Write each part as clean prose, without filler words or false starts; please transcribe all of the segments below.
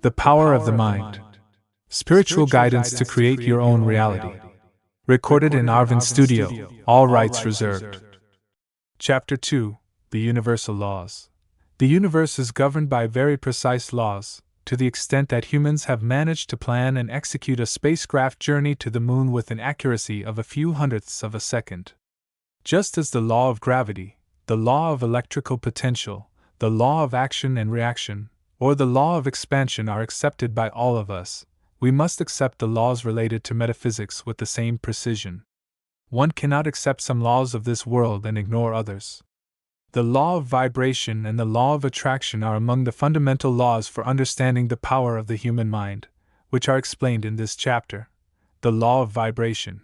The Power of the Mind. Spiritual guidance to create your own reality. Recorded in Arvin Studio, all rights reserved. Chapter 2: The Universal Laws. The universe is governed by very precise laws, to the extent that humans have managed to plan and execute a spacecraft journey to the moon with an accuracy of a few hundredths of a second. Just as the law of gravity, the law of electrical potential, the law of action and reaction, or the law of expansion are accepted by all of us, we must accept the laws related to metaphysics with the same precision. One cannot accept some laws of this world and ignore others. The law of vibration and the law of attraction are among the fundamental laws for understanding the power of the human mind, which are explained in this chapter. The law of vibration.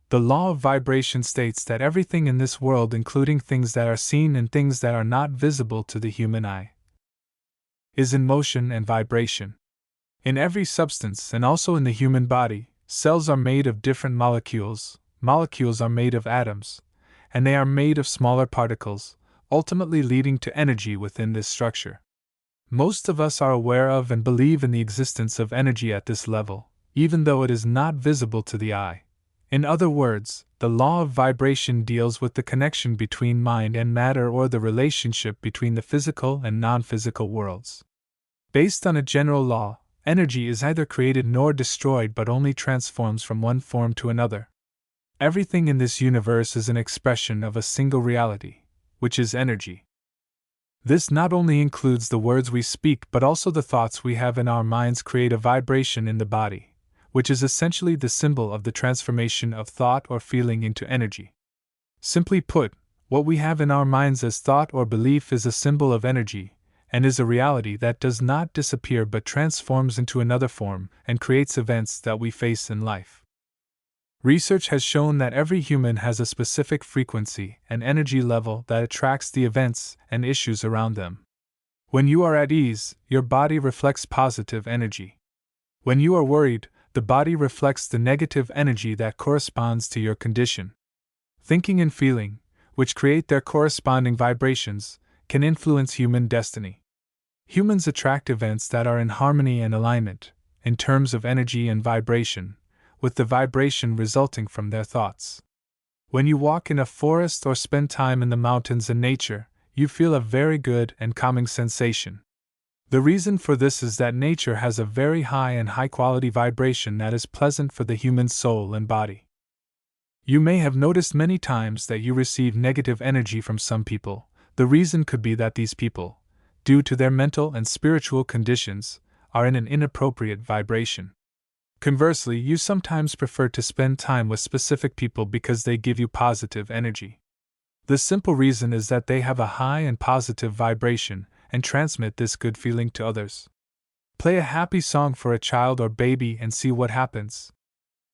The law of vibration states that everything in this world, including things that are seen and things that are not visible to the human eye, is in motion and vibration. In every substance and also in the human body, cells are made of different molecules, molecules are made of atoms, and they are made of smaller particles, ultimately leading to energy within this structure. Most of us are aware of and believe in the existence of energy at this level, even though it is not visible to the eye. In other words, the law of vibration deals with the connection between mind and matter, or the relationship between the physical and non-physical worlds. Based on a general law, energy is neither created nor destroyed but only transforms from one form to another. Everything in this universe is an expression of a single reality, which is energy. This not only includes the words we speak but also the thoughts we have in our minds create a vibration in the body, which is essentially the symbol of the transformation of thought or feeling into energy. Simply put, what we have in our minds as thought or belief is a symbol of energy, and is a reality that does not disappear but transforms into another form and creates events that we face in life. Research has shown that every human has a specific frequency and energy level that attracts the events and issues around them. When you are at ease, your body reflects positive energy. When you are worried, the body reflects the negative energy that corresponds to your condition. Thinking and feeling, which create their corresponding vibrations, can influence human destiny. Humans attract events that are in harmony and alignment, in terms of energy and vibration, with the vibration resulting from their thoughts. When you walk in a forest or spend time in the mountains and nature, you feel a very good and calming sensation. The reason for this is that nature has a very high and high-quality vibration that is pleasant for the human soul and body. You may have noticed many times that you receive negative energy from some people. The reason could be that these people, due to their mental and spiritual conditions, are in an inappropriate vibration. Conversely, you sometimes prefer to spend time with specific people because they give you positive energy. The simple reason is that they have a high and positive vibration and transmit this good feeling to others. Play a happy song for a child or baby and see what happens.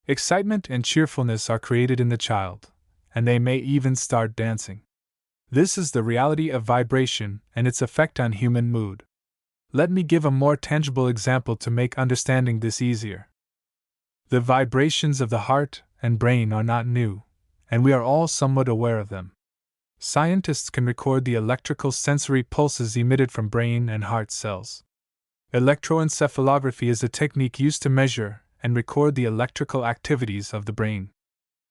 Excitement and cheerfulness are created in the child, and they may even start dancing. This is the reality of vibration and its effect on human mood. Let me give a more tangible example to make understanding this easier. The vibrations of the heart and brain are not new, and we are all somewhat aware of them. Scientists can record the electrical sensory pulses emitted from brain and heart cells. Electroencephalography is a technique used to measure and record the electrical activities of the brain.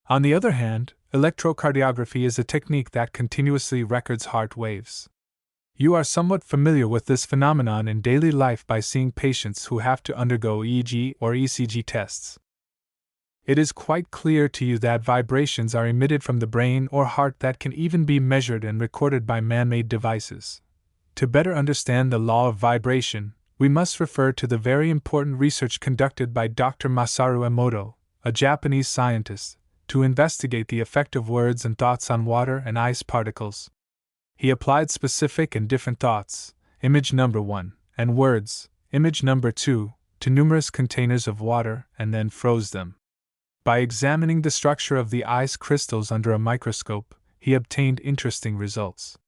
On the other hand, electrocardiography is a technique that continuously records heart waves. You are somewhat familiar with this phenomenon in daily life by seeing patients who have to undergo EEG or ECG tests. It is quite clear to you that vibrations are emitted from the brain or heart that can even be measured and recorded by man-made devices. To better understand the law of vibration, we must refer to the very important research conducted by Dr. Masaru Emoto, a Japanese scientist, to investigate the effect of words and thoughts on water and ice particles. He applied specific and different thoughts, image number 1, and words, image number 2, to numerous containers of water and then froze them. By examining the structure of the ice crystals under a microscope, he obtained interesting results.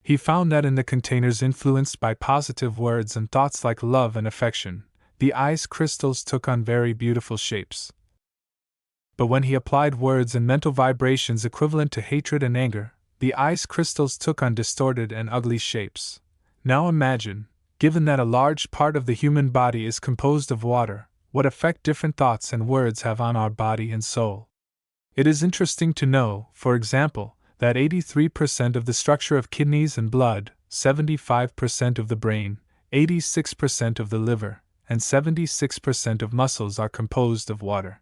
He found that in the containers influenced by positive words and thoughts like love and affection, the ice crystals took on very beautiful shapes. But when he applied words and mental vibrations equivalent to hatred and anger, the ice crystals took on distorted and ugly shapes. Now imagine, Given that a large part of the human body is composed of water, what effect different thoughts and words have on our body and soul? It is interesting to know, for example, that 83% of the structure of kidneys and blood, 75% of the brain, 86% of the liver, and 76% of muscles are composed of water.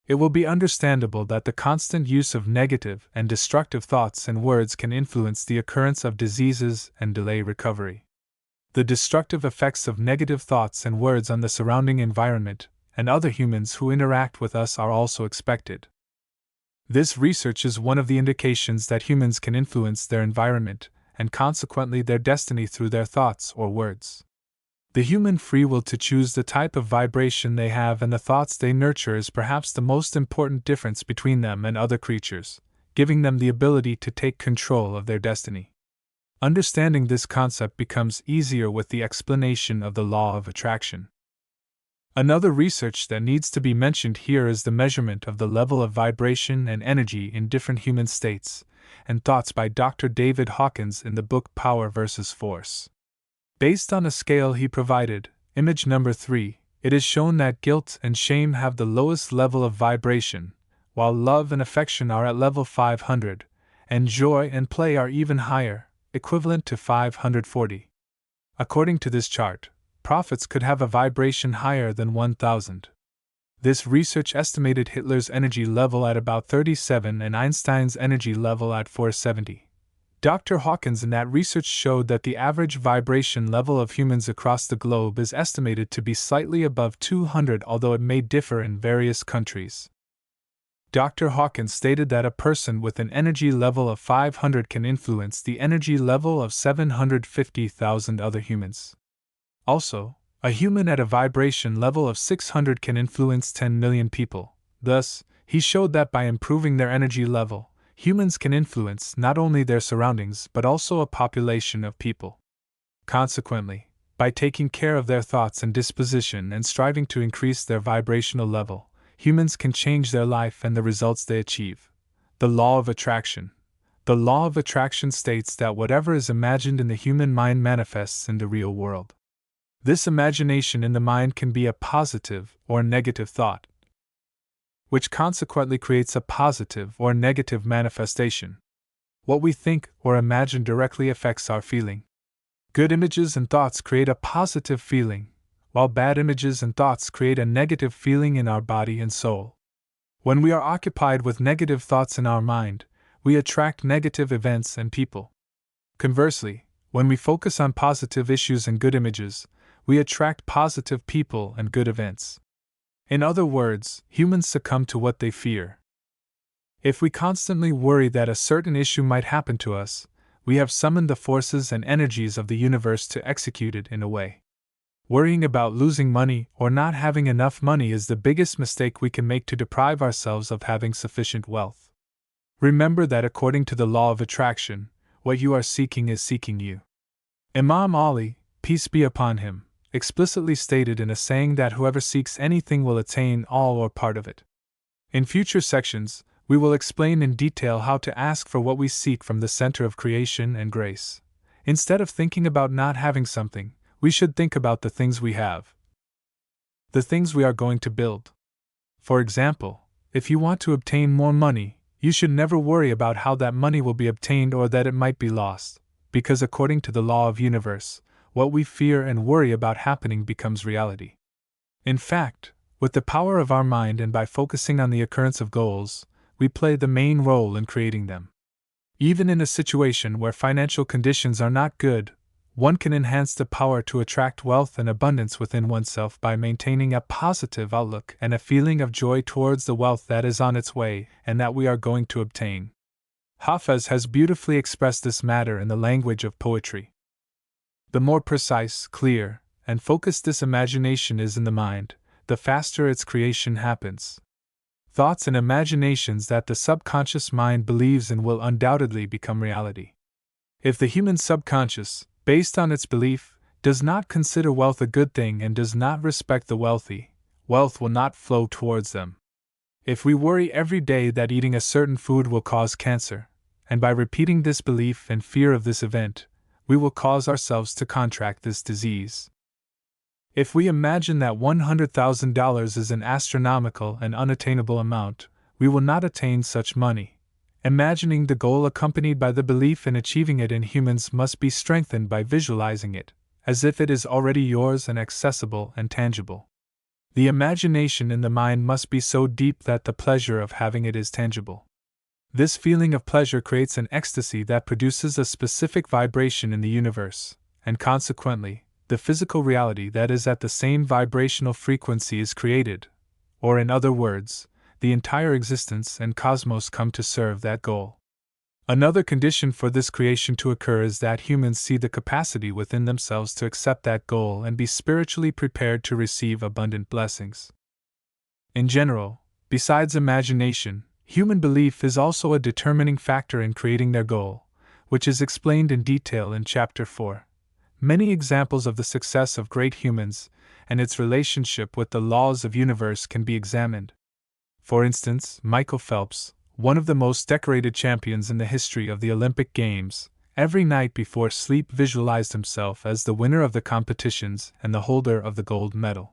It will be understandable that the constant use of negative and destructive thoughts and words can influence the occurrence of diseases and delay recovery. The destructive effects of negative thoughts and words on the surrounding environment and other humans who interact with us are also expected. This research is one of the indications that humans can influence their environment and consequently their destiny through their thoughts or words. The human free will to choose the type of vibration they have and the thoughts they nurture is perhaps the most important difference between them and other creatures, giving them the ability to take control of their destiny. Understanding this concept becomes easier with the explanation of the law of attraction. Another research that needs to be mentioned here is the measurement of the level of vibration and energy in different human states, and thoughts by Dr. David Hawkins in the book Power vs. Force. Based on a scale he provided, image number 3, it is shown that guilt and shame have the lowest level of vibration, while love and affection are at level 500, and joy and play are even higher, equivalent to 540. According to this chart, prophets could have a vibration higher than 1000. This research estimated Hitler's energy level at about 37 and Einstein's energy level at 470. Dr. Hawkins in that research showed that the average vibration level of humans across the globe is estimated to be slightly above 200, although it may differ in various countries. Dr. Hawkins stated that a person with an energy level of 500 can influence the energy level of 750,000 other humans. Also, a human at a vibration level of 600 can influence 10 million people. Thus, he showed that by improving their energy level, humans can influence not only their surroundings but also a population of people. Consequently, by taking care of their thoughts and disposition and striving to increase their vibrational level, humans can change their life and the results they achieve. The law of attraction. The law of attraction states that whatever is imagined in the human mind manifests in the real world. This imagination in the mind can be a positive or negative thought, which consequently creates a positive or negative manifestation. What we think or imagine directly affects our feeling. Good images and thoughts create a positive feeling, while bad images and thoughts create a negative feeling in our body and soul. When we are occupied with negative thoughts in our mind, we attract negative events and people. Conversely, when we focus on positive issues and good images, we attract positive people and good events. In other words, humans succumb to what they fear. If we constantly worry that a certain issue might happen to us, we have summoned the forces and energies of the universe to execute it in a way. Worrying about losing money or not having enough money is the biggest mistake we can make to deprive ourselves of having sufficient wealth. Remember that according to the law of attraction, what you are seeking is seeking you. Imam Ali, peace be upon him, explicitly stated in a saying that whoever seeks anything will attain all or part of it. In future sections, we will explain in detail how to ask for what we seek from the center of creation and grace. Instead of thinking about not having something, we should think about the things we have, the things we are going to build. For example, if you want to obtain more money, you should never worry about how that money will be obtained or that it might be lost, because according to the law of universe, what we fear and worry about happening becomes reality. In fact, with the power of our mind and by focusing on the occurrence of goals, we play the main role in creating them. Even in a situation where financial conditions are not good, one can enhance the power to attract wealth and abundance within oneself by maintaining a positive outlook and a feeling of joy towards the wealth that is on its way and that we are going to obtain. Hafez has beautifully expressed this matter in the language of poetry. The more precise, clear, and focused this imagination is in the mind, the faster its creation happens. Thoughts and imaginations that the subconscious mind believes in will undoubtedly become reality. If the human subconscious, based on its belief, does not consider wealth a good thing and does not respect the wealthy, wealth will not flow towards them. If we worry every day that eating a certain food will cause cancer, and by repeating this belief and fear of this event, we will cause ourselves to contract this disease. If we imagine that $100,000 is an astronomical and unattainable amount, we will not attain such money. Imagining the goal accompanied by the belief in achieving it in humans must be strengthened by visualizing it, as if it is already yours and accessible and tangible. The imagination in the mind must be so deep that the pleasure of having it is tangible. This feeling of pleasure creates an ecstasy that produces a specific vibration in the universe, and consequently, the physical reality that is at the same vibrational frequency is created, or in other words, the entire existence and cosmos come to serve that goal. Another condition for this creation to occur is that humans see the capacity within themselves to accept that goal and be spiritually prepared to receive abundant blessings. In general, besides imagination, human belief is also a determining factor in creating their goal, which is explained in detail in Chapter 4. Many examples of the success of great humans and its relationship with the laws of universe can be examined. For instance, Michael Phelps, one of the most decorated champions in the history of the Olympic Games, every night before sleep visualized himself as the winner of the competitions and the holder of the gold medal.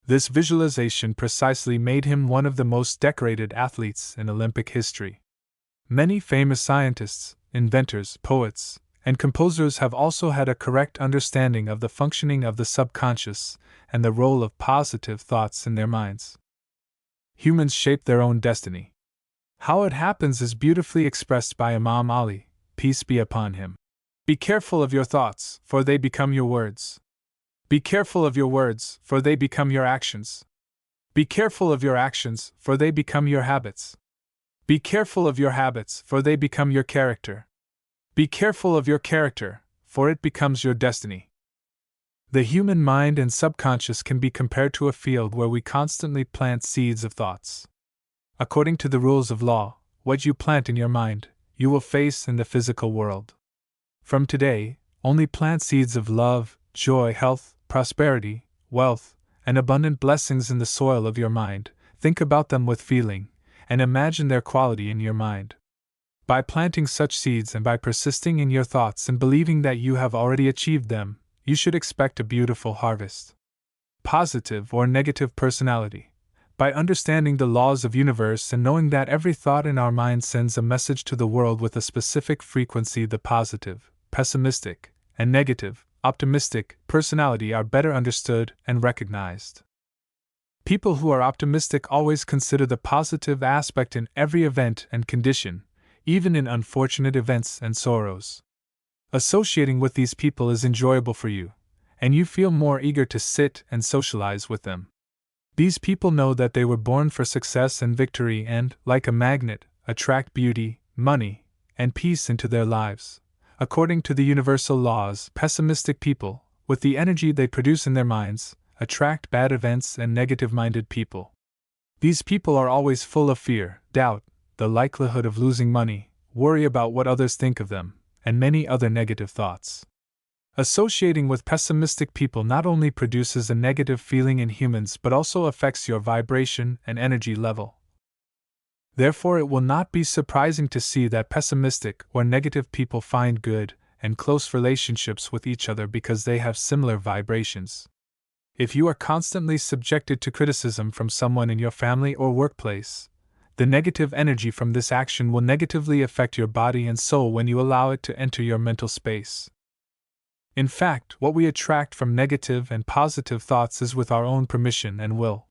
This visualization precisely made him one of the most decorated athletes in Olympic history. Many famous scientists, inventors, poets, and composers have also had a correct understanding of the functioning of the subconscious and the role of positive thoughts in their minds. Humans shape their own destiny. How it happens is beautifully expressed by Imam Ali, peace be upon him. Be careful of your thoughts, for they become your words. Be careful of your words, for they become your actions. Be careful of your actions, for they become your habits. Be careful of your habits, for they become your character. Be careful of your character, for it becomes your destiny. The human mind and subconscious can be compared to a field where we constantly plant seeds of thoughts. According to the rules of law, what you plant in your mind, you will face in the physical world. From today, only plant seeds of love, joy, health, prosperity, wealth, and abundant blessings in the soil of your mind. Think about them with feeling, and imagine their quality in your mind. By planting such seeds and by persisting in your thoughts and believing that you have already achieved them, you should expect a beautiful harvest. Positive or negative personality. By understanding the laws of universe and knowing that every thought in our mind sends a message to the world with a specific frequency, the positive, pessimistic, and negative, optimistic personality are better understood and recognized. People who are optimistic always consider the positive aspect in every event and condition, even in unfortunate events and sorrows. Associating with these people is enjoyable for you, and you feel more eager to sit and socialize with them. These people know that they were born for success and victory and, like a magnet, attract beauty, money, and peace into their lives. According to the universal laws, pessimistic people, with the energy they produce in their minds, attract bad events and negative-minded people. These people are always full of fear, doubt, the likelihood of losing money, worry about what others think of them, and many other negative thoughts. Associating with pessimistic people not only produces a negative feeling in humans but also affects your vibration and energy level. Therefore, it will not be surprising to see that pessimistic or negative people find good and close relationships with each other because they have similar vibrations. If you are constantly subjected to criticism from someone in your family or workplace, the negative energy from this action will negatively affect your body and soul when you allow it to enter your mental space. In fact, what we attract from negative and positive thoughts is with our own permission and will.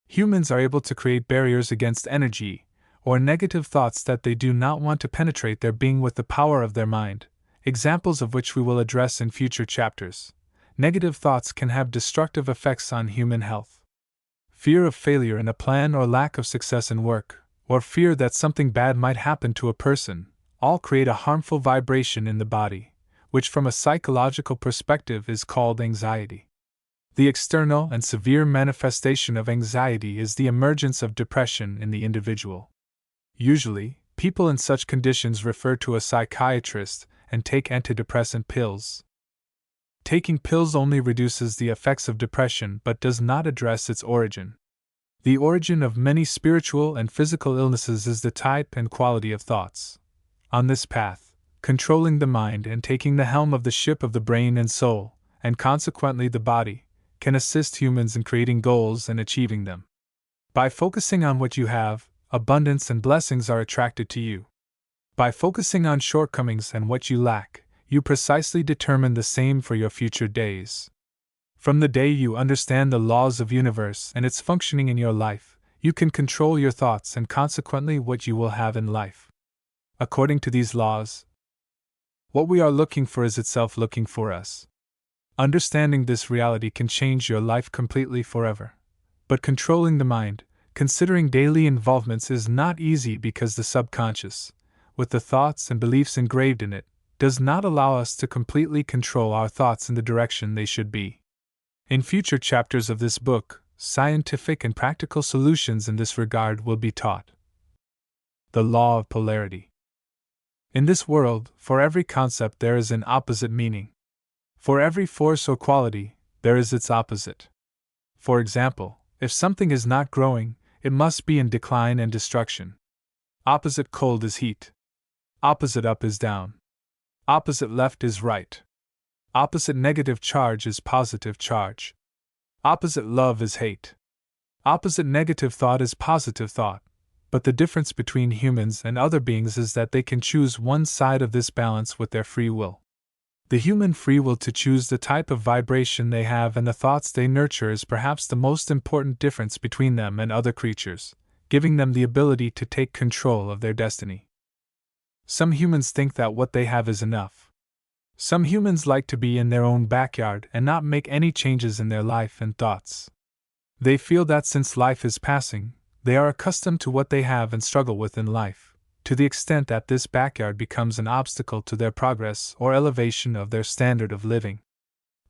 Humans are able to create barriers against energy or negative thoughts that they do not want to penetrate their being with the power of their mind, examples of which we will address in future chapters. Negative thoughts can have destructive effects on human health. Fear of failure in a plan or lack of success in work, or fear that something bad might happen to a person, all create a harmful vibration in the body, which from a psychological perspective is called anxiety. The external and severe manifestation of anxiety is the emergence of depression in the individual. Usually, people in such conditions refer to a psychiatrist and take antidepressant pills. Taking pills only reduces the effects of depression but does not address its origin. The origin of many spiritual and physical illnesses is the type and quality of thoughts. On this path, controlling the mind and taking the helm of the ship of the brain and soul, and consequently the body, can assist humans in creating goals and achieving them. By focusing on what you have, abundance and blessings are attracted to you. By focusing on shortcomings and what you lack, you precisely determine the same for your future days. From the day you understand the laws of universe and its functioning in your life, you can control your thoughts and consequently what you will have in life. According to these laws, what we are looking for is itself looking for us. Understanding this reality can change your life completely forever. But controlling the mind, considering daily involvements, is not easy because the subconscious, with the thoughts and beliefs engraved in it, does not allow us to completely control our thoughts in the direction they should be. In future chapters of this book, scientific and practical solutions in this regard will be taught. The law of polarity. In this world, for every concept there is an opposite meaning. For every force or quality, there is its opposite. For example, if something is not growing, it must be in decline and destruction. Opposite cold is heat. Opposite up is down. Opposite left is right. Opposite negative charge is positive charge. Opposite love is hate. Opposite negative thought is positive thought. But the difference between humans and other beings is that they can choose one side of this balance with their free will. The human free will to choose the type of vibration they have and the thoughts they nurture is perhaps the most important difference between them and other creatures, giving them the ability to take control of their destiny. Some humans think that what they have is enough. Some humans like to be in their own backyard and not make any changes in their life and thoughts. They feel that since life is passing, they are accustomed to what they have and struggle with in life, to the extent that this backyard becomes an obstacle to their progress or elevation of their standard of living.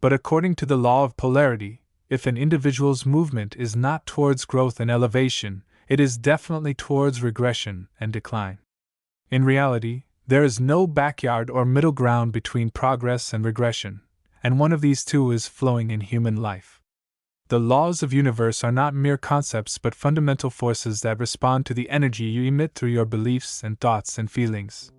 But according to the law of polarity, if an individual's movement is not towards growth and elevation, it is definitely towards regression and decline. In reality, there is no backyard or middle ground between progress and regression, and one of these two is flowing in human life. The laws of universe are not mere concepts but fundamental forces that respond to the energy you emit through your beliefs and thoughts and feelings.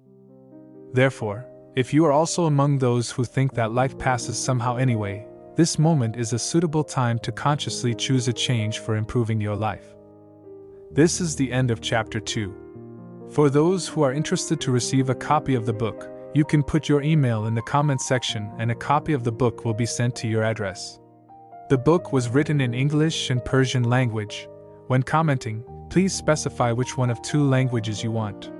Therefore, if you are also among those who think that life passes somehow anyway, this moment is a suitable time to consciously choose a change for improving your life. This is the end of Chapter 2. For those who are interested to receive a copy of the book, you can put your email in the comment section and a copy of the book will be sent to your address. The book was written in English and Persian language. When commenting, please specify which one of two languages you want.